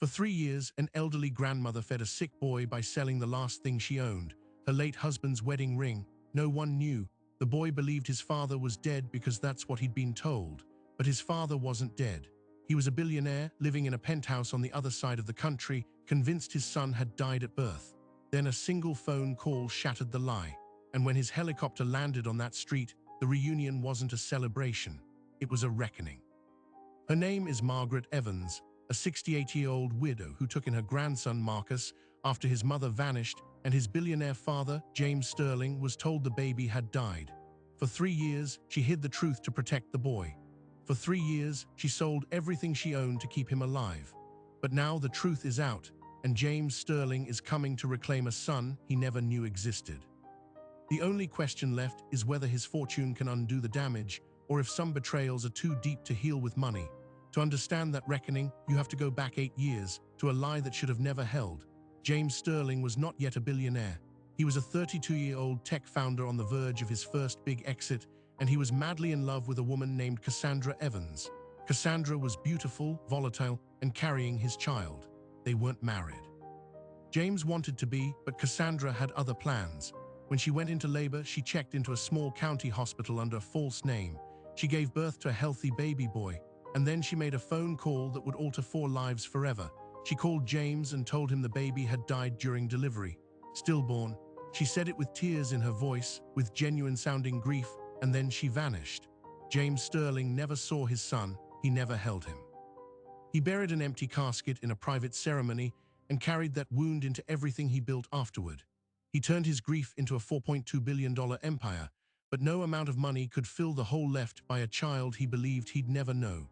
For 3 years, an elderly grandmother fed a sick boy by selling the last thing she owned, her late husband's wedding ring. No one knew. The boy believed his father was dead because that's what he'd been told. But his father wasn't dead. He was a billionaire, living in a penthouse on the other side of the country, convinced his son had died at birth. Then a single phone call shattered the lie. And when his helicopter landed on that street, the reunion wasn't a celebration. It was a reckoning. Her name is Margaret Evans, a 68-year-old widow who took in her grandson Marcus after his mother vanished and his billionaire father, James Sterling, was told the baby had died. For 3 years, she hid the truth to protect the boy. For 3 years, she sold everything she owned to keep him alive. But now the truth is out, and James Sterling is coming to reclaim a son he never knew existed. The only question left is whether his fortune can undo the damage, or if some betrayals are too deep to heal with money. To understand that reckoning, you have to go back 8 years, to a lie that should have never held. James Sterling was not yet a billionaire. He was a 32-year-old tech founder on the verge of his first big exit, and he was madly in love with a woman named Cassandra Evans. Cassandra was beautiful, volatile, and carrying his child. They weren't married. James wanted to be, but Cassandra had other plans. When she went into labor, she checked into a small county hospital under a false name. She gave birth to a healthy baby boy, and then she made a phone call that would alter 4 lives forever. She called James and told him the baby had died during delivery. Stillborn. She said it with tears in her voice, with genuine-sounding grief, and then she vanished. James Sterling never saw his son. He never held him. He buried an empty casket in a private ceremony and carried that wound into everything he built afterward. He turned his grief into a $4.2 billion empire, but no amount of money could fill the hole left by a child he believed he'd never know.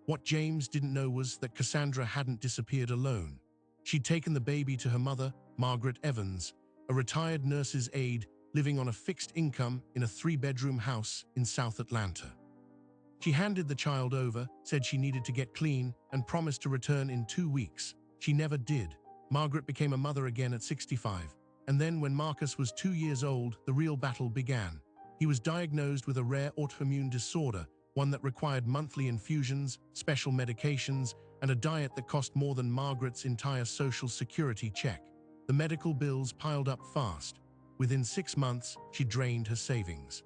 What James didn't know was that Cassandra hadn't disappeared alone. She'd taken the baby to her mother, Margaret Evans, a retired nurse's aide living on a fixed income in a 3-bedroom house in South Atlanta. She handed the child over, said she needed to get clean, and promised to return in 2 weeks. She never did. Margaret became a mother again at 65. And then when Marcus was 2 years old, the real battle began. He was diagnosed with a rare autoimmune disorder, one that required monthly infusions, special medications, and a diet that cost more than Margaret's entire Social Security check. The medical bills piled up fast. Within 6 months, she drained her savings.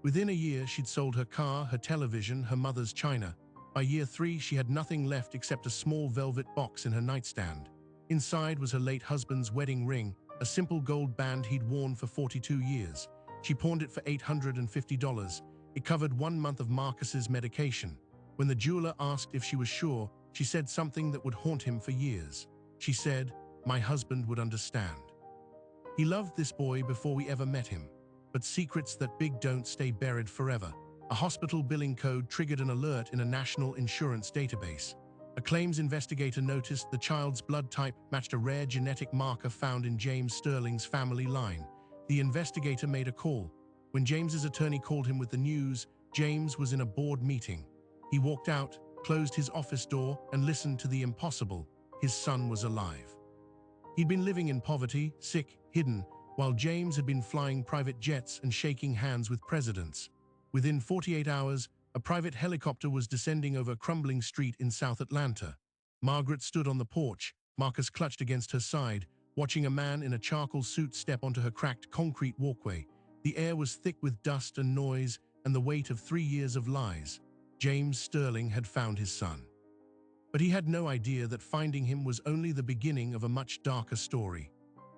Within a year, she'd sold her car, her television, her mother's china. By year 3, she had nothing left except a small velvet box in her nightstand. Inside was her late husband's wedding ring, a simple gold band he'd worn for 42 years. She pawned it for $850. It covered 1 month of Marcus's medication. When the jeweler asked if she was sure, she said something that would haunt him for years. She said, "My husband would understand. He loved this boy before we ever met him." But secrets that big don't stay buried forever. A hospital billing code triggered an alert in a national insurance database. A claims investigator noticed the child's blood type matched a rare genetic marker found in James Sterling's family line. The investigator made a call. When James's attorney called him with the news, James was in a board meeting. He walked out, closed his office door, and listened to the impossible. His son was alive. He'd been living in poverty, sick, hidden, while James had been flying private jets and shaking hands with presidents. Within 48 hours, a private helicopter was descending over a crumbling street in South Atlanta. Margaret stood on the porch, Marcus clutched against her side, watching a man in a charcoal suit step onto her cracked concrete walkway. The air was thick with dust and noise and the weight of 3 years of lies. James Sterling had found his son. But he had no idea that finding him was only the beginning of a much darker story.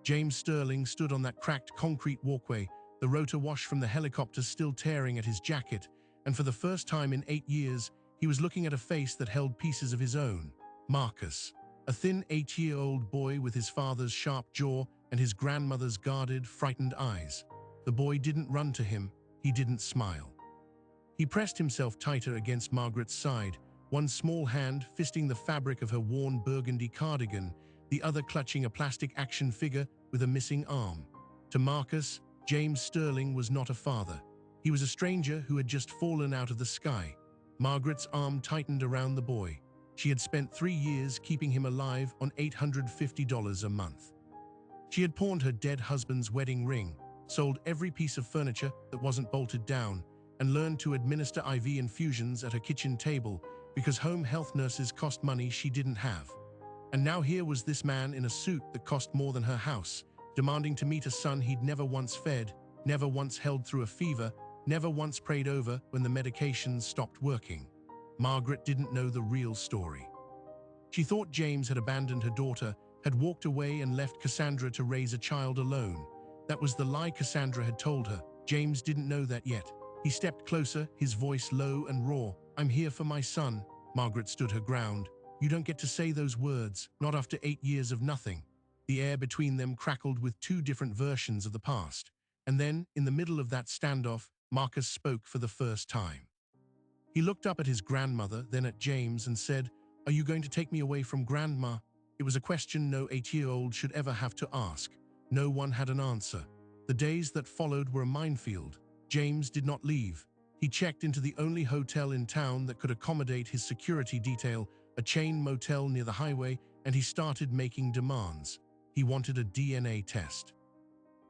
James Sterling stood on that cracked concrete walkway, the rotor wash from the helicopter still tearing at his jacket, and for the first time in 8 years, he was looking at a face that held pieces of his own. Marcus, a thin 8-year-old boy with his father's sharp jaw and his grandmother's guarded, frightened eyes. The boy didn't run to him, he didn't smile. He pressed himself tighter against Margaret's side, one small hand fisting the fabric of her worn burgundy cardigan, the other clutching a plastic action figure with a missing arm. To Marcus, James Sterling was not a father. He was a stranger who had just fallen out of the sky. Margaret's arm tightened around the boy. She had spent 3 years keeping him alive on $850 a month. She had pawned her dead husband's wedding ring, sold every piece of furniture that wasn't bolted down, and learned to administer IV infusions at her kitchen table because home health nurses cost money she didn't have. And now here was this man in a suit that cost more than her house, demanding to meet a son he'd never once fed, never once held through a fever, never once prayed over when the medications stopped working. Margaret didn't know the real story. She thought James had abandoned her daughter, had walked away and left Cassandra to raise a child alone. That was the lie Cassandra had told her. James didn't know that yet. He stepped closer, his voice low and raw. "I'm here for my son." Margaret stood her ground. "You don't get to say those words, not after 8 years of nothing." The air between them crackled with two different versions of the past. And then, in the middle of that standoff, Marcus spoke for the first time. He looked up at his grandmother, then at James, and said, "Are you going to take me away from Grandma?" It was a question no 8-year-old should ever have to ask. No one had an answer. The days that followed were a minefield. James did not leave. He checked into the only hotel in town that could accommodate his security detail, a chain motel near the highway, and he started making demands. He wanted a DNA test.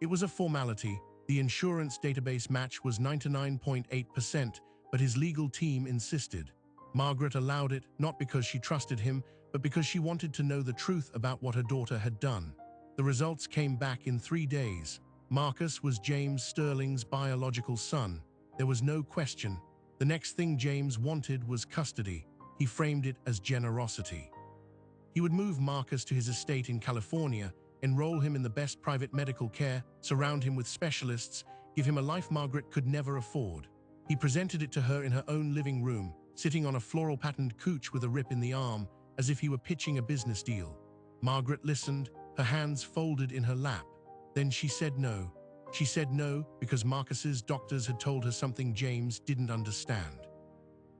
It was a formality. The insurance database match was 99.8%, but his legal team insisted. Margaret allowed it, not because she trusted him, but because she wanted to know the truth about what her daughter had done. The results came back in 3 days. Marcus was James Sterling's biological son. There was no question. The next thing James wanted was custody. He framed it as generosity. He would move Marcus to his estate in California, enroll him in the best private medical care, surround him with specialists, give him a life Margaret could never afford. He presented it to her in her own living room, sitting on a floral-patterned couch with a rip in the arm, as if he were pitching a business deal. Margaret listened, her hands folded in her lap. Then she said no. She said no because Marcus's doctors had told her something James didn't understand.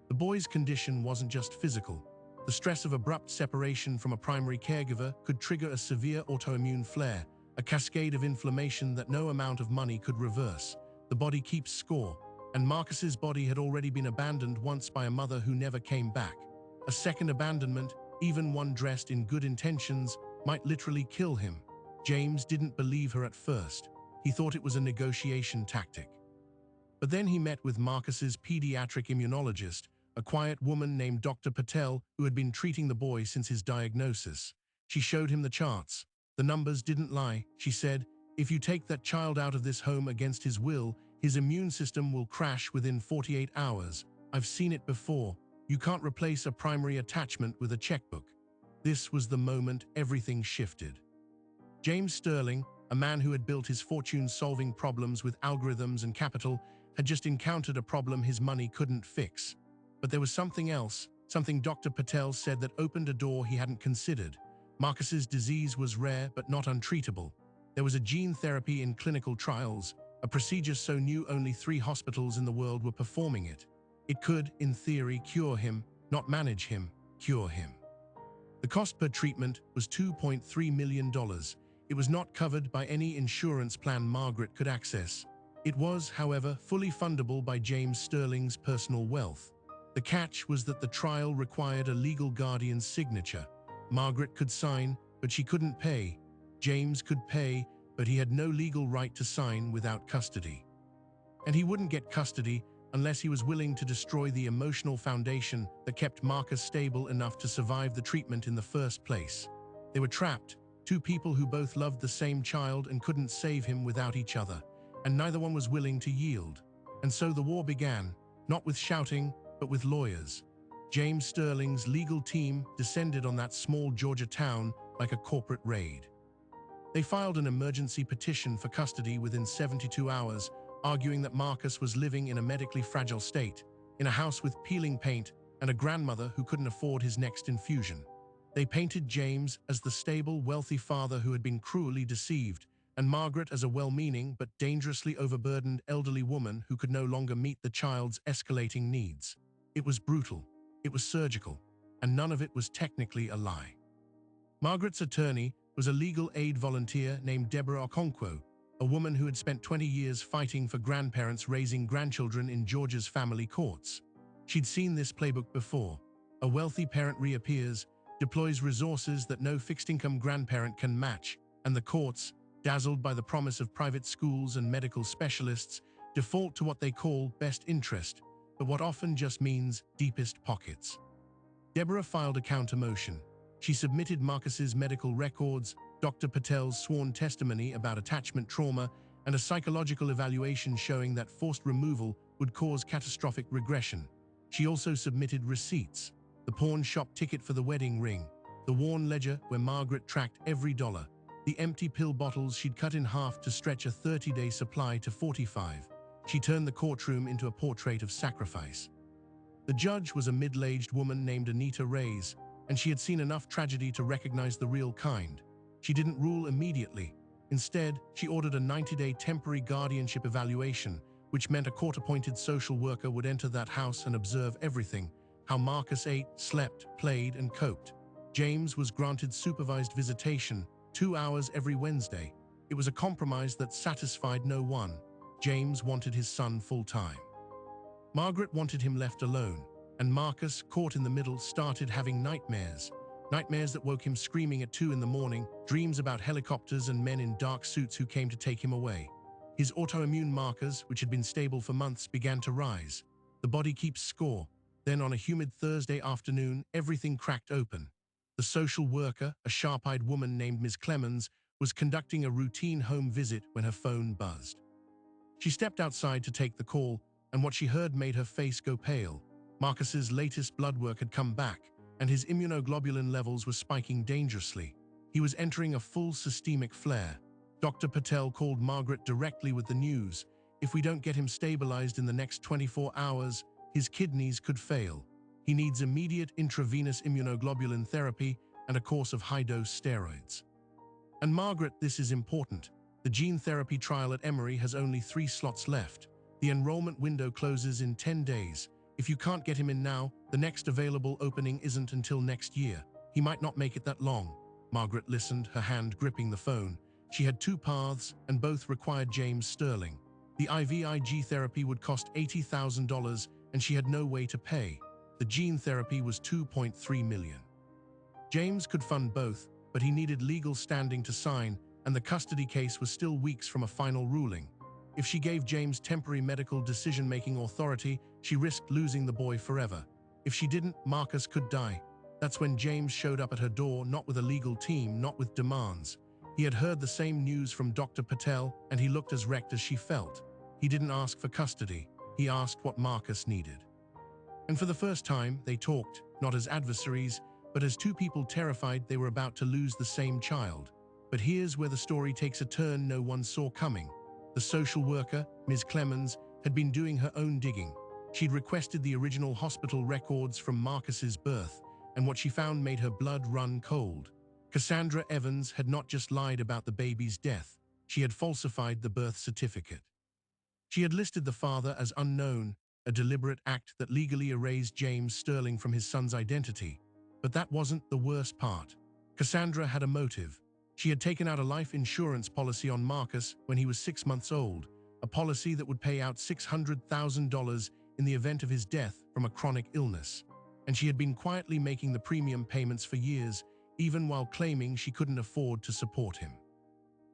The boy's condition wasn't just physical. The stress of abrupt separation from a primary caregiver could trigger a severe autoimmune flare, a cascade of inflammation that no amount of money could reverse. The body keeps score, and Marcus's body had already been abandoned once by a mother who never came back. A second abandonment, even one dressed in good intentions, might literally kill him. James didn't believe her at first. He thought it was a negotiation tactic. But then he met with Marcus's pediatric immunologist, a quiet woman named Dr. Patel, who had been treating the boy since his diagnosis. She showed him the charts. The numbers didn't lie, she said. If you take that child out of this home against his will, his immune system will crash within 48 hours. I've seen it before. You can't replace a primary attachment with a checkbook. This was the moment everything shifted. James Sterling, a man who had built his fortune solving problems with algorithms and capital, had just encountered a problem his money couldn't fix. But there was something else, something Dr. Patel said that opened a door he hadn't considered. Marcus's disease was rare but not untreatable. There was a gene therapy in clinical trials, a procedure so new only 3 hospitals in the world were performing it. It could, in theory, cure him, not manage him, cure him. The cost per treatment was $2.3 million. It was not covered by any insurance plan Margaret could access. It was, however, fully fundable by James Sterling's personal wealth. The catch was that the trial required a legal guardian's signature. Margaret could sign, but she couldn't pay. James could pay, but he had no legal right to sign without custody. And he wouldn't get custody unless he was willing to destroy the emotional foundation that kept Marcus stable enough to survive the treatment in the first place. They were trapped, 2 people who both loved the same child and couldn't save him without each other, and neither one was willing to yield. And so the war began, not with shouting, but with lawyers. James Sterling's legal team descended on that small Georgia town like a corporate raid. They filed an emergency petition for custody within 72 hours, arguing that Marcus was living in a medically fragile state, in a house with peeling paint and a grandmother who couldn't afford his next infusion. They painted James as the stable, wealthy father who had been cruelly deceived, and Margaret as a well-meaning but dangerously overburdened elderly woman who could no longer meet the child's escalating needs. It was brutal, it was surgical, and none of it was technically a lie. Margaret's attorney was a legal aid volunteer named Deborah Okonkwo, a woman who had spent 20 years fighting for grandparents raising grandchildren in Georgia's family courts. She'd seen this playbook before. A wealthy parent reappears, deploys resources that no fixed-income grandparent can match, and the courts, dazzled by the promise of private schools and medical specialists, default to what they call best interest, but what often just means deepest pockets. Deborah filed a counter motion. She submitted Marcus's medical records, Dr. Patel's sworn testimony about attachment trauma, and a psychological evaluation showing that forced removal would cause catastrophic regression. She also submitted receipts, the pawn shop ticket for the wedding ring, the worn ledger where Margaret tracked every dollar, the empty pill bottles she'd cut in half to stretch a 30-day supply to 45. She turned the courtroom into a portrait of sacrifice. The judge was a middle-aged woman named Anita Reyes, and she had seen enough tragedy to recognize the real kind. She didn't rule immediately. Instead, she ordered a 90-day temporary guardianship evaluation, which meant a court-appointed social worker would enter that house and observe everything: how Marcus ate, slept, played, and coped. James was granted supervised visitation, 2 hours every Wednesday. It was a compromise that satisfied no one. James wanted his son full-time. Margaret wanted him left alone, and Marcus, caught in the middle, started having nightmares. Nightmares that woke him screaming at 2 in the morning, dreams about helicopters and men in dark suits who came to take him away. His autoimmune markers, which had been stable for months, began to rise. The body keeps score. Then on a humid Thursday afternoon, everything cracked open. The social worker, a sharp-eyed woman named Ms. Clemens, was conducting a routine home visit when her phone buzzed. She stepped outside to take the call, and what she heard made her face go pale. Marcus's latest blood work had come back, and his immunoglobulin levels were spiking dangerously. He was entering a full systemic flare. Dr. Patel called Margaret directly with the news: if we don't get him stabilized in the next 24 hours, his kidneys could fail. He needs immediate intravenous immunoglobulin therapy and a course of high-dose steroids. And Margaret, this is important. The gene therapy trial at Emory has only 3 slots left. The enrollment window closes in 10 days. If you can't get him in now, the next available opening isn't until next year. He might not make it that long. Margaret listened, her hand gripping the phone. She had 2 paths, and both required James Sterling. The IVIG therapy would cost $80,000, and she had no way to pay. The gene therapy was $2.3 million. James could fund both, but he needed legal standing to sign, and the custody case was still weeks from a final ruling. If she gave James temporary medical decision-making authority, she risked losing the boy forever. If she didn't, Marcus could die. That's when James showed up at her door, not with a legal team, not with demands. He had heard the same news from Dr. Patel, and he looked as wrecked as she felt. He didn't ask for custody. He asked what Marcus needed. And for the first time, they talked, not as adversaries, but as 2 people terrified they were about to lose the same child. But here's where the story takes a turn no one saw coming. The social worker, Ms. Clemens, had been doing her own digging. She'd requested the original hospital records from Marcus's birth, and what she found made her blood run cold. Cassandra Evans had not just lied about the baby's death, she had falsified the birth certificate. She had listed the father as unknown, a deliberate act that legally erased James Sterling from his son's identity. But that wasn't the worst part. Cassandra had a motive. She had taken out a life insurance policy on Marcus when he was 6 months old, a policy that would pay out $600,000 in the event of his death from a chronic illness. And she had been quietly making the premium payments for years, even while claiming she couldn't afford to support him.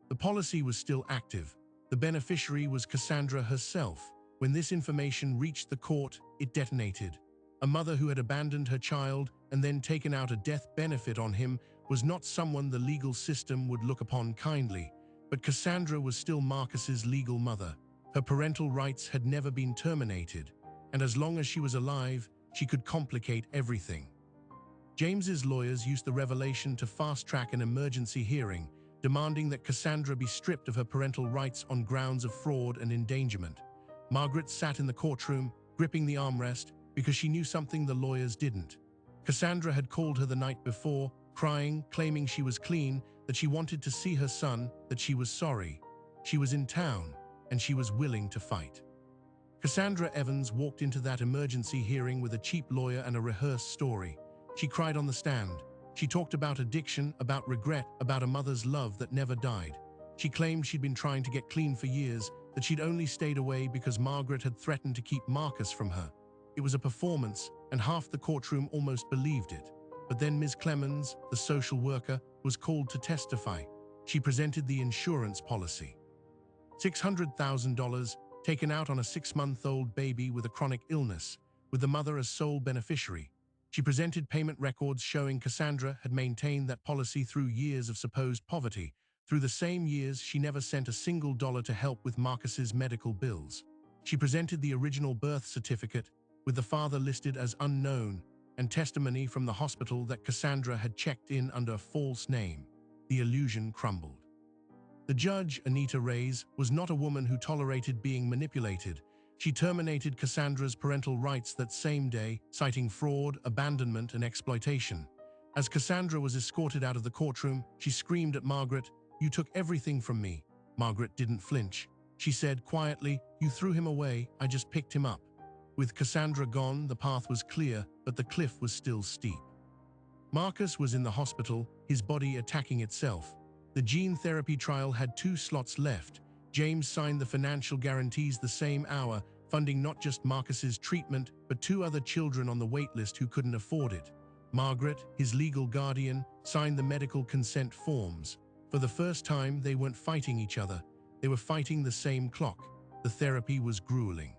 The policy was still active. The beneficiary was Cassandra herself. When this information reached the court, it detonated. A mother who had abandoned her child and then taken out a death benefit on him was not someone the legal system would look upon kindly, but Cassandra was still Marcus's legal mother. Her parental rights had never been terminated, and as long as she was alive, she could complicate everything. James's lawyers used the revelation to fast-track an emergency hearing, demanding that Cassandra be stripped of her parental rights on grounds of fraud and endangerment. Margaret sat in the courtroom, gripping the armrest, because she knew something the lawyers didn't. Cassandra had called her the night before, crying, claiming she was clean, that she wanted to see her son, that she was sorry. She was in town, and she was willing to fight. Cassandra Evans walked into that emergency hearing with a cheap lawyer and a rehearsed story. She cried on the stand. She talked about addiction, about regret, about a mother's love that never died. She claimed she'd been trying to get clean for years, that she'd only stayed away because Margaret had threatened to keep Marcus from her. It was a performance, and half the courtroom almost believed it. But then Ms. Clemens, the social worker, was called to testify. She presented the insurance policy. $600,000 taken out on a 6-month-old baby with a chronic illness, with the mother as sole beneficiary. She presented payment records showing Cassandra had maintained that policy through years of supposed poverty. Through the same years, she never sent a single dollar to help with Marcus's medical bills. She presented the original birth certificate, with the father listed as unknown, and testimony from the hospital that Cassandra had checked in under a false name. The illusion crumbled. The judge, Anita Reyes, was not a woman who tolerated being manipulated. She terminated Cassandra's parental rights that same day, citing fraud, abandonment, and exploitation. As Cassandra was escorted out of the courtroom, she screamed at Margaret, "You took everything from me." Margaret didn't flinch. She said quietly, "You threw him away, I just picked him up." With Cassandra gone, the path was clear, but the cliff was still steep. Marcus was in the hospital, his body attacking itself. The gene therapy trial had 2 slots left. James signed the financial guarantees the same hour, funding not just Marcus's treatment, but 2 other children on the waitlist who couldn't afford it. Margaret, his legal guardian, signed the medical consent forms. For the first time, they weren't fighting each other. They were fighting the same clock. The therapy was grueling.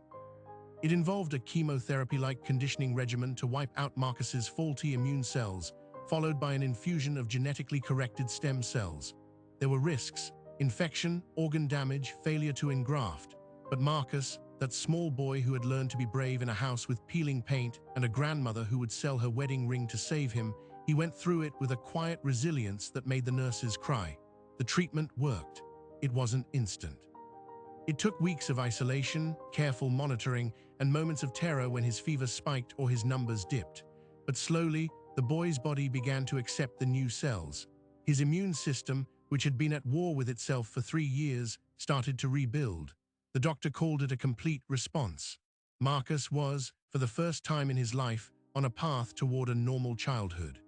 It involved a chemotherapy-like conditioning regimen to wipe out Marcus's faulty immune cells, followed by an infusion of genetically corrected stem cells. There were risks: infection, organ damage, failure to engraft. But Marcus, that small boy who had learned to be brave in a house with peeling paint and a grandmother who would sell her wedding ring to save him, he went through it with a quiet resilience that made the nurses cry. The treatment worked. It wasn't instant. It took weeks of isolation, careful monitoring, and moments of terror when his fever spiked or his numbers dipped. But slowly, the boy's body began to accept the new cells. His immune system, which had been at war with itself for 3 years, started to rebuild. The doctor called it a complete response. Marcus was, for the first time in his life, on a path toward a normal childhood.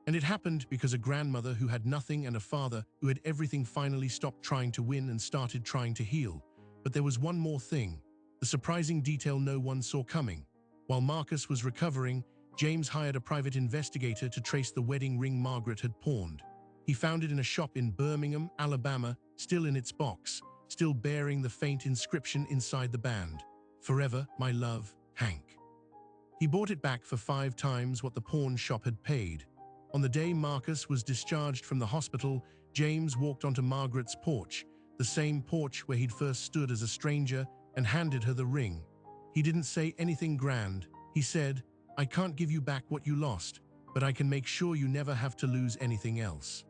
And it happened because a grandmother who had nothing and a father who had everything finally stopped trying to win and started trying to heal. But there was one more thing, the surprising detail no one saw coming. While Marcus was recovering, James hired a private investigator to trace the wedding ring Margaret had pawned. He found it in a shop in Birmingham, Alabama, still in its box, still bearing the faint inscription inside the band, "Forever, my love, Hank." He bought it back for 5 times what the pawn shop had paid. On the day Marcus was discharged from the hospital, James walked onto Margaret's porch, the same porch where he'd first stood as a stranger, and handed her the ring. He didn't say anything grand. He said, "I can't give you back what you lost, but I can make sure you never have to lose anything else."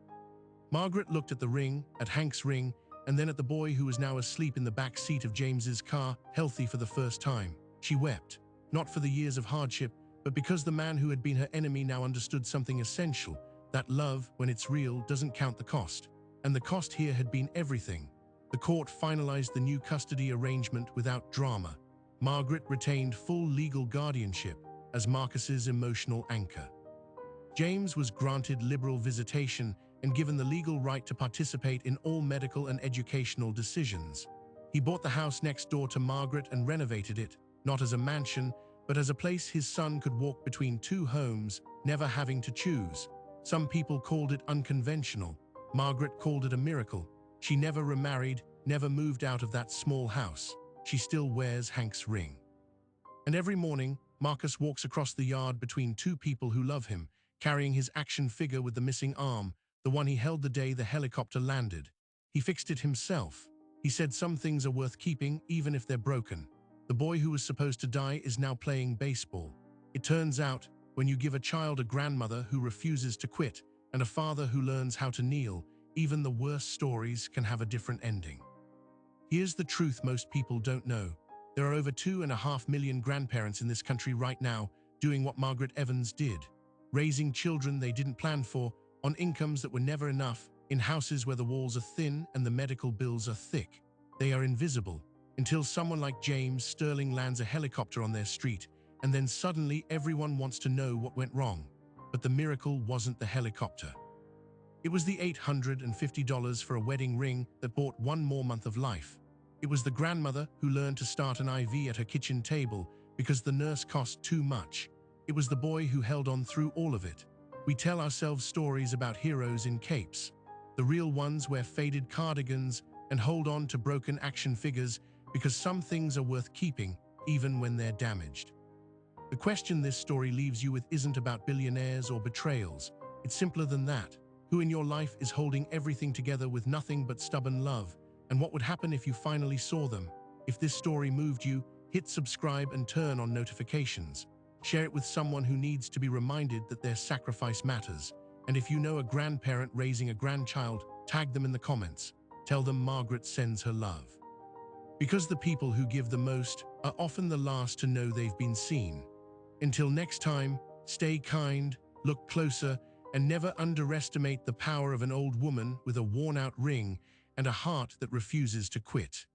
Margaret looked at the ring, at Hank's ring, and then at the boy who was now asleep in the back seat of James's car, healthy for the first time. She wept, not for the years of hardship, but because the man who had been her enemy now understood something essential, that love, when it's real, doesn't count the cost. And the cost here had been everything. The court finalized the new custody arrangement without drama. Margaret retained full legal guardianship as Marcus's emotional anchor. James was granted liberal visitation and given the legal right to participate in all medical and educational decisions. He bought the house next door to Margaret and renovated it, not as a mansion, but as a place his son could walk between 2 homes, never having to choose. Some people called it unconventional. Margaret called it a miracle. She never remarried, never moved out of that small house. She still wears Hank's ring. And every morning, Marcus walks across the yard between 2 people who love him, carrying his action figure with the missing arm, the one he held the day the helicopter landed. He fixed it himself. He said some things are worth keeping, even if they're broken. The boy who was supposed to die is now playing baseball. It turns out, when you give a child a grandmother who refuses to quit and a father who learns how to kneel, even the worst stories can have a different ending. Here's the truth most people don't know. There are over 2.5 million grandparents in this country right now doing what Margaret Evans did, raising children they didn't plan for, on incomes that were never enough, in houses where the walls are thin and the medical bills are thick. They are invisible, until someone like James Sterling lands a helicopter on their street, and then suddenly everyone wants to know what went wrong. But the miracle wasn't the helicopter. It was the $850 for a wedding ring that bought 1 more month of life. It was the grandmother who learned to start an IV at her kitchen table because the nurse cost too much. It was the boy who held on through all of it. We tell ourselves stories about heroes in capes. The real ones wear faded cardigans and hold on to broken action figures because some things are worth keeping, even when they're damaged. The question this story leaves you with isn't about billionaires or betrayals. It's simpler than that. Who in your life is holding everything together with nothing but stubborn love? And what would happen if you finally saw them? If this story moved you, hit subscribe and turn on notifications. Share it with someone who needs to be reminded that their sacrifice matters. And if you know a grandparent raising a grandchild, tag them in the comments. Tell them Margaret sends her love. Because the people who give the most are often the last to know they've been seen. Until next time, stay kind, look closer, and never underestimate the power of an old woman with a worn-out ring and a heart that refuses to quit.